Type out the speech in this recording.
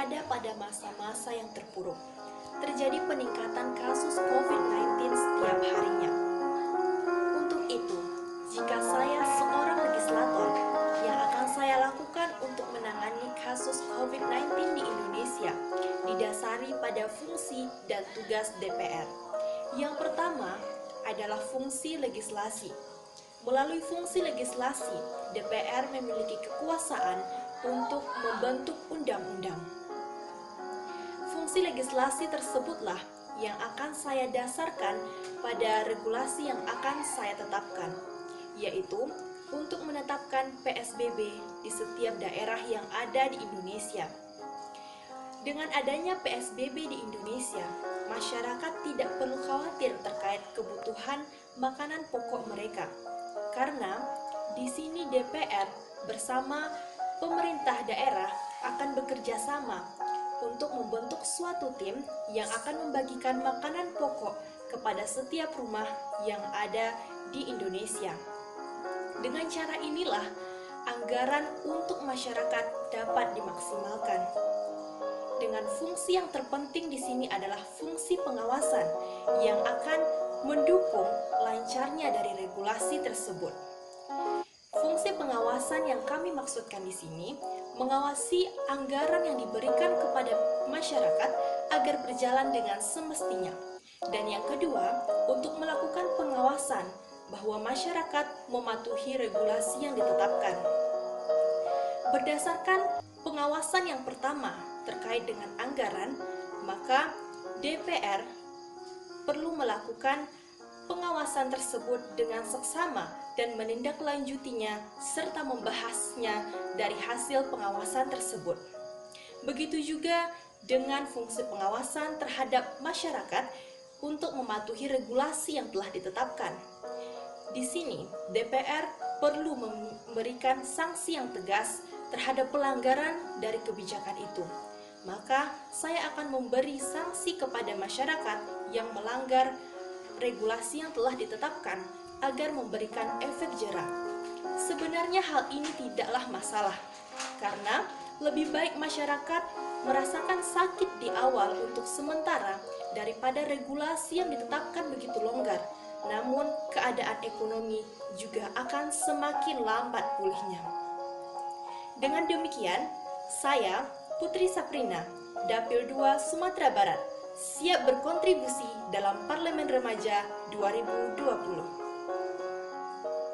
berada pada masa-masa yang terpuruk. Terjadi peningkatan kasus COVID-19 setiap harinya. Untuk itu, jika saya seorang legislator, yang akan saya lakukan untuk menangani kasus COVID-19 di Indonesia didasari pada fungsi dan tugas DPR. Yang pertama adalah fungsi legislasi. Melalui fungsi legislasi, DPR memiliki kekuasaan untuk membentuk undang-undang. Fungsi legislasi tersebutlah yang akan saya dasarkan pada regulasi yang akan saya tetapkan, yaitu untuk menetapkan PSBB di setiap daerah yang ada di Indonesia. Dengan adanya PSBB di Indonesia, masyarakat tidak perlu khawatir terkait kebutuhan makanan pokok mereka, karena di sini DPR bersama pemerintah daerah akan bekerja sama untuk membentuk suatu tim yang akan membagikan makanan pokok kepada setiap rumah yang ada di Indonesia. Dengan cara inilah anggaran untuk masyarakat dapat dimaksimalkan. Dengan fungsi yang terpenting di sini adalah fungsi pengawasan yang akan mendukung lancarnya dari regulasi tersebut. Fungsi pengawasan yang kami maksudkan di sini mengawasi anggaran yang diberikan kepada masyarakat agar berjalan dengan semestinya. Dan yang kedua, untuk melakukan pengawasan bahwa masyarakat mematuhi regulasi yang ditetapkan. Berdasarkan pengawasan yang pertama terkait dengan anggaran, maka DPR perlu melakukan pengawasan tersebut dengan seksama dan menindaklanjutinya serta membahasnya dari hasil pengawasan tersebut. Begitu juga dengan fungsi pengawasan terhadap masyarakat untuk mematuhi regulasi yang telah ditetapkan. Di sini, DPR perlu memberikan sanksi yang tegas terhadap pelanggaran dari kebijakan itu. Maka, saya akan memberi sanksi kepada masyarakat yang melanggar regulasi yang telah ditetapkan agar memberikan efek jera. Sebenarnya hal ini tidaklah masalah, karena lebih baik masyarakat merasakan sakit di awal untuk sementara daripada regulasi yang ditetapkan begitu longgar, namun keadaan ekonomi juga akan semakin lambat pulihnya. Dengan demikian, saya, Putri Saprina, Dapil 2 Sumatera Barat, siap berkontribusi dalam Parlemen Remaja 2020.